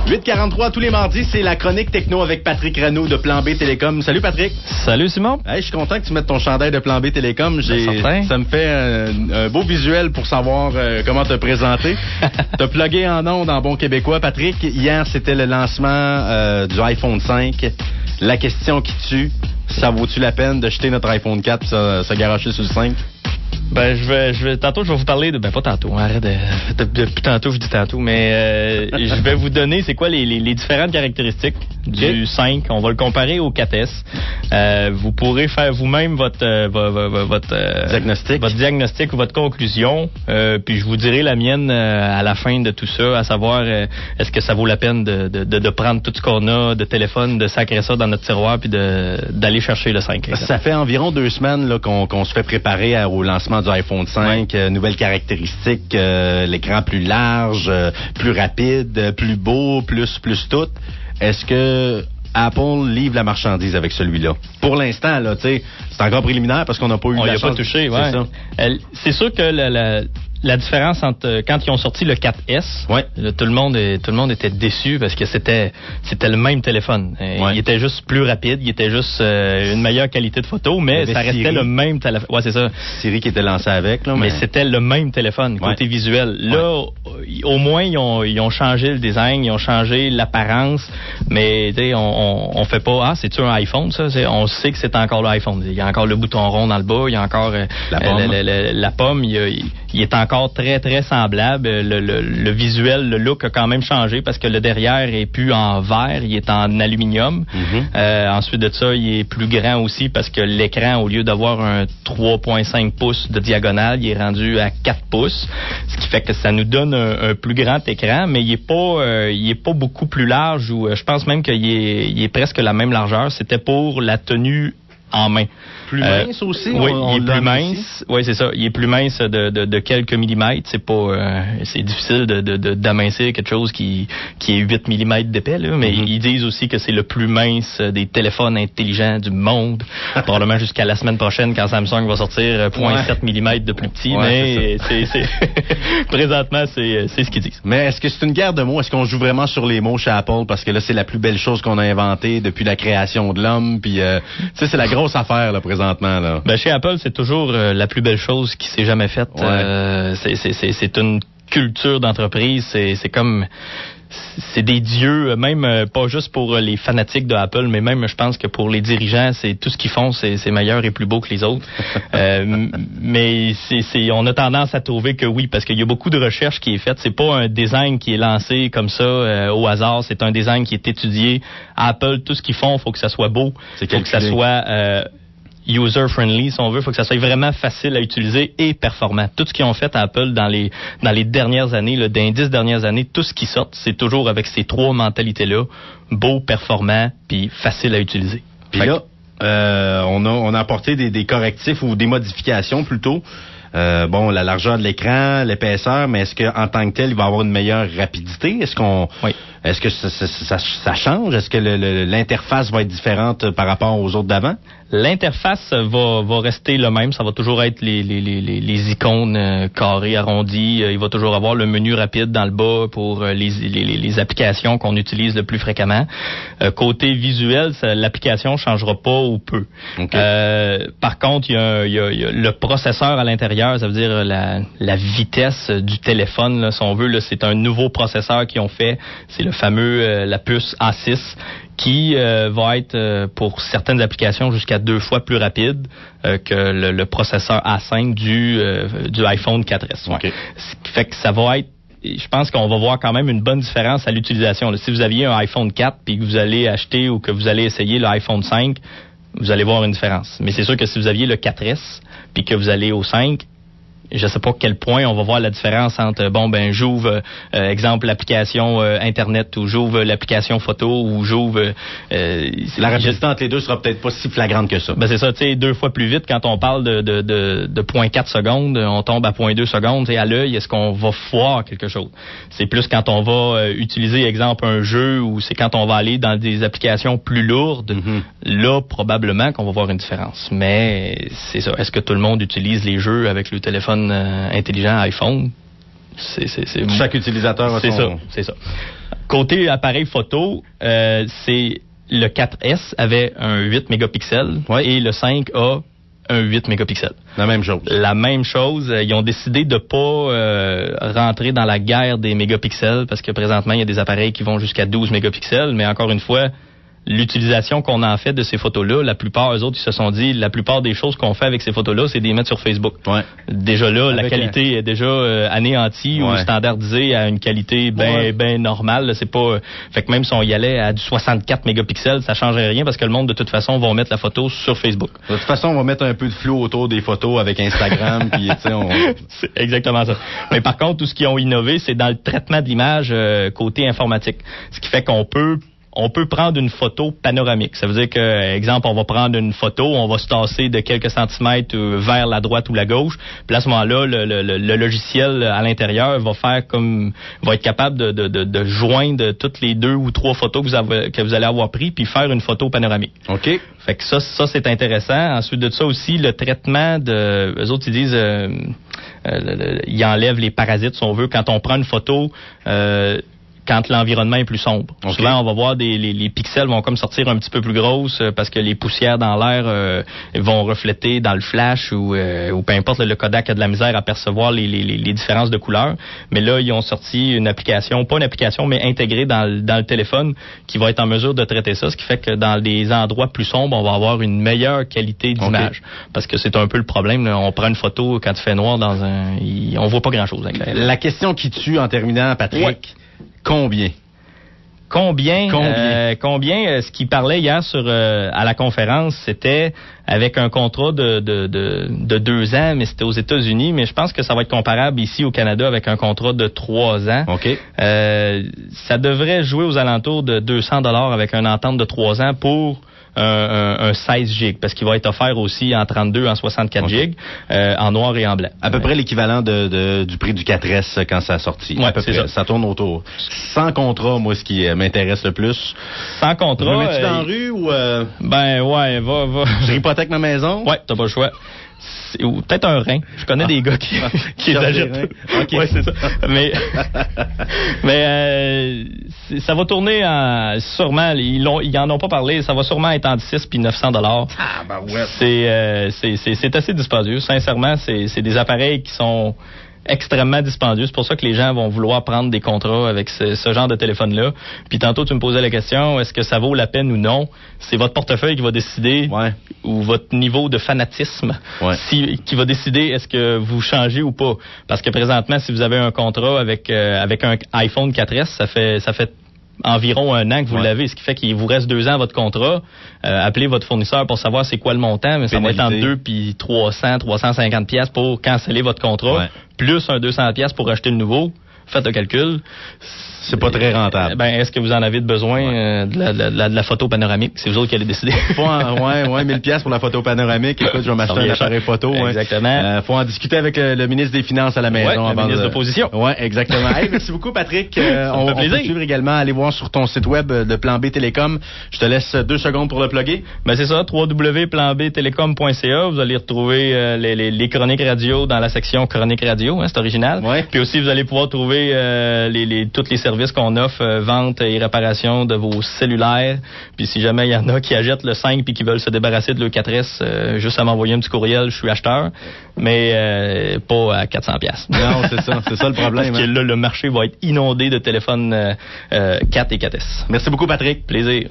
8h43 tous les mardis, c'est la chronique techno avec Patrick Rano de Plan B Télécom. Salut Patrick. Salut Simon. Hey, je suis content que tu mettes ton chandail de Plan B Télécom. Ça me fait un beau visuel pour savoir comment te présenter. T'as plugué en ondes en bon québécois. Patrick, hier c'était le lancement du iPhone 5. La question qui tue, ça vaut-tu la peine de jeter notre iPhone 4 et se garocher sur le 5? Ben, tantôt, je vais vous parler de... Ben, pas tantôt, arrête depuis tantôt, je dis tantôt, mais je vais vous donner, c'est quoi les différentes caractéristiques du 5. On va le comparer au 4S. Vous pourrez faire vous-même votre diagnostic ou votre conclusion, puis je vous dirai la mienne à la fin de tout ça, à savoir, est-ce que ça vaut la peine de prendre tout ce qu'on a de téléphone, de sacrer ça dans notre tiroir, puis d'aller chercher le 5. Ça fait environ 2 semaines là, qu'on se fait préparer au lancement du iPhone 5, nouvelles caractéristiques, l'écran plus large, plus rapide, plus beau, plus tout. Est-ce que Apple livre la marchandise avec celui-là? Pour l'instant, là, tu sais, c'est encore préliminaire parce qu'on n'a pas eu la chance. On n'y a pas touché, ouais. C'est sûr que la différence entre quand ils ont sorti le 4S, là, tout le monde était déçu parce que c'était le même téléphone. Il était juste plus rapide, il était juste une meilleure qualité de photo, mais ça restait le même téléphone. Ouais, c'est ça. Siri qui était lancé avec, là. Mais c'était le même téléphone, côté visuel. Là, au moins, ils ont changé le design, ils ont changé l'apparence, mais tu sais, on fait pas, c'est-tu un iPhone, ça? On sait que c'est encore l'iPhone. Il y a encore le bouton rond dans le bas, il y a encore la pomme, il est encore très, très semblable. Le visuel, le look a quand même changé parce que le derrière est plus en verre, il est en aluminium. Ensuite de ça, il est plus grand aussi parce que l'écran, au lieu d'avoir un 3.5 pouces de diagonale, il est rendu à 4 pouces. Ce qui fait que ça nous donne un plus grand écran, mais il est pas beaucoup plus large, ou je pense même qu'il est presque la même largeur. C'était pour la tenue en main. Plus mince aussi? Oui, il est plus mince. Oui, c'est ça. Il est plus mince de quelques millimètres. C'est pas, c'est difficile d'amincir quelque chose qui est 8 millimètres d'épais, là. Mais ils disent aussi que c'est le plus mince des téléphones intelligents du monde. Probablement jusqu'à la semaine prochaine quand Samsung va sortir 0.7 millimètres de plus petit. Mais c'est présentement, c'est ce qu'ils disent. Mais est-ce que c'est une guerre de mots? Est-ce qu'on joue vraiment sur les mots chez Apple? Parce que là, c'est la plus belle chose qu'on a inventée depuis la création de l'homme. Puis, tu sais, c'est la grosse affaire, là, présentement, là. Ben, chez Apple, c'est toujours la plus belle chose qui s'est jamais faite. C'est une culture d'entreprise. C'est comme... C'est des dieux, même pas juste pour les fanatiques de Apple, mais même, je pense que pour les dirigeants, c'est tout ce qu'ils font, c'est meilleur et plus beau que les autres. Mais on a tendance à trouver que oui, parce qu'il y a beaucoup de recherche qui est faite. C'est pas un design qui est lancé comme ça au hasard. C'est un design qui est étudié. À Apple, tout ce qu'ils font, il faut que ça soit beau, il faut que ça soit user-friendly, si on veut. Il faut que ça soit vraiment facile à utiliser et performant. Tout ce qu'ils ont fait à Apple dans les dernières années, là, dans les 10 dernières années, tout ce qui sort, c'est toujours avec ces 3 mentalités-là. Beau, performant, puis facile à utiliser. Puis là, on a apporté des correctifs ou des modifications plutôt. La largeur de l'écran, l'épaisseur, mais est-ce qu'en tant que tel, il va avoir une meilleure rapidité? Est-ce que ça change? Est-ce que l'interface va être différente par rapport aux autres d'avant? L'interface va rester le même. Ça va toujours être les icônes carrées, arrondies. Il va toujours avoir le menu rapide dans le bas pour les applications qu'on utilise le plus fréquemment. Côté visuel, l'application ne changera pas ou peu. Par contre, il y a le processeur à l'intérieur, ça veut dire la vitesse du téléphone, là, si on veut. Là, c'est un nouveau processeur qu'ils ont fait. C'est le fameux la puce A6 qui va être pour certaines applications jusqu'à 2 fois plus rapide que le processeur A5 du iPhone 4S. Ce qui fait que ça va être, je pense qu'on va voir quand même une bonne différence à l'utilisation. Si vous aviez un iPhone 4 puis que vous allez acheter ou que vous allez essayer le iPhone 5, vous allez voir une différence. Mais c'est sûr que si vous aviez le 4S puis que vous allez au 5, je ne sais pas à quel point on va voir la différence entre, j'ouvre, exemple, l'application Internet, ou j'ouvre l'application photo, ou j'ouvre... la rapidité entre les deux sera peut-être pas si flagrante que ça. C'est ça, tu sais, 2 fois plus vite. Quand on parle de 0.4 secondes, on tombe à 0.2 secondes. À l'œil, est-ce qu'on va voir quelque chose? C'est plus quand on va utiliser, exemple, un jeu, ou c'est quand on va aller dans des applications plus lourdes. Là, probablement qu'on va voir une différence. Mais c'est ça. Est-ce que tout le monde utilise les jeux avec le téléphone intelligent iPhone? Chaque utilisateur a son... C'est ça. Côté appareil photo, c'est le 4S avait un 8 mégapixels et le 5 a un 8 mégapixels. La même chose. La même chose. Ils ont décidé de pas rentrer dans la guerre des mégapixels parce que présentement, il y a des appareils qui vont jusqu'à 12 mégapixels, mais encore une fois, l'utilisation qu'on en fait de ces photos-là, la plupart, eux autres, ils se sont dit, la plupart des choses qu'on fait avec ces photos-là, c'est de les mettre sur Facebook. Ouais. Déjà là, la qualité est déjà anéantie ou standardisée à une qualité ben normale. Là, c'est pas, fait que même si on y allait à du 64 mégapixels, ça changerait rien parce que le monde, de toute façon, va mettre la photo sur Facebook. De toute façon, on va mettre un peu de flou autour des photos avec Instagram. Puis, c'est exactement ça. Mais par contre, tout ce qu'ils ont innové, c'est dans le traitement de l'image côté informatique. Ce qui fait qu'on peut prendre une photo panoramique. Ça veut dire que, exemple, on va prendre une photo, on va se tasser de quelques centimètres vers la droite ou la gauche. Puis à ce moment-là, le logiciel à l'intérieur va être capable de joindre toutes les 2 ou 3 photos que vous allez avoir pris, puis faire une photo panoramique. OK. Fait que ça c'est intéressant. Ensuite de ça aussi, le traitement eux autres, ils disent, ils enlèvent les parasites, si on veut. Quand on prend une photo, quand l'environnement est plus sombre. Okay. Souvent, on va voir les pixels vont comme sortir un petit peu plus grosses parce que les poussières dans l'air vont refléter dans le flash ou peu importe, le Kodak a de la misère à percevoir les différences de couleurs. Mais là, ils ont sorti une application, pas une application, mais intégrée dans le téléphone qui va être en mesure de traiter ça, ce qui fait que dans les endroits plus sombres, on va avoir une meilleure qualité d'image. Okay. Parce que c'est un peu le problème. Là. On prend une photo quand il fait noir on voit pas grand-chose. La question qui tue en terminant, Patrick... Ouais. Combien? Ce qu'il parlait hier à la conférence, c'était avec un contrat de 2 ans, mais c'était aux États-Unis, mais je pense que ça va être comparable ici au Canada avec un contrat de 3 ans. OK. Ça devrait jouer aux alentours de 200 $ avec une entente de 3 ans pour un 16 gigs, parce qu'il va être offert aussi en 32, en 64 gigs, en noir et en blanc. À peu près l'équivalent du prix du 4S quand ça a sorti. Ouais, à peu près. Ça tourne autour. Sans contrat, moi, ce qui m'intéresse le plus. Sans contrat. Me mets-tu dans la rue ou... Ben ouais, va. Je hypothèque ma maison? Ouais, t'as pas le choix. Ou peut-être un rein. Je connais des gars qui les achètent. Okay. Ouais, c'est ça. Mais ça va tourner sûrement, ils en ont pas parlé, ça va sûrement être entre 6 et 900 $. Ah, ben ouais. C'est assez dispendieux. Sincèrement, c'est des appareils qui sont extrêmement dispendieux. C'est pour ça que les gens vont vouloir prendre des contrats avec ce genre de téléphone-là. Puis tantôt, tu me posais la question, est-ce que ça vaut la peine ou non? C'est votre portefeuille qui va décider, ou votre niveau de fanatisme, qui va décider est-ce que vous changez ou pas. Parce que présentement, si vous avez un contrat avec un iPhone 4S, ça fait environ 1 an que vous l'avez, ce qui fait qu'il vous reste 2 ans à votre contrat. Appelez votre fournisseur pour savoir c'est quoi le montant, mais ça va être entre 2 puis 350 pièces pour canceller votre contrat, plus un 200 pièces pour acheter le nouveau. Faites le calcul. C'est pas très rentable. Est-ce que vous en avez besoin de la photo panoramique? C'est vous autres qui allez décider. 1000 pièces pour la photo panoramique. Écoute, je vais m'acheter un appareil photo. Exactement. Faut en discuter avec le ministre des Finances à la maison. Le ministre d'opposition. Oui, exactement. Hey, merci beaucoup, Patrick. On peut suivre également. Allez voir sur ton site web de Plan B Télécom. Je te laisse 2 secondes pour le plugger. C'est ça, www.planbtelecom.ca. Vous allez retrouver les chroniques radio dans la section chroniques radio. C'est original. Puis aussi, vous allez pouvoir trouver tous les services qu'on offre, vente et réparation de vos cellulaires. Puis si jamais il y en a qui achètent le 5 puis qui veulent se débarrasser de leur 4S, juste à m'envoyer un petit courriel, je suis acheteur, mais pas à 400 pièces. Non, c'est ça le problème. Parce que là, le marché va être inondé de téléphones 4 et 4S. Merci beaucoup, Patrick. Plaisir.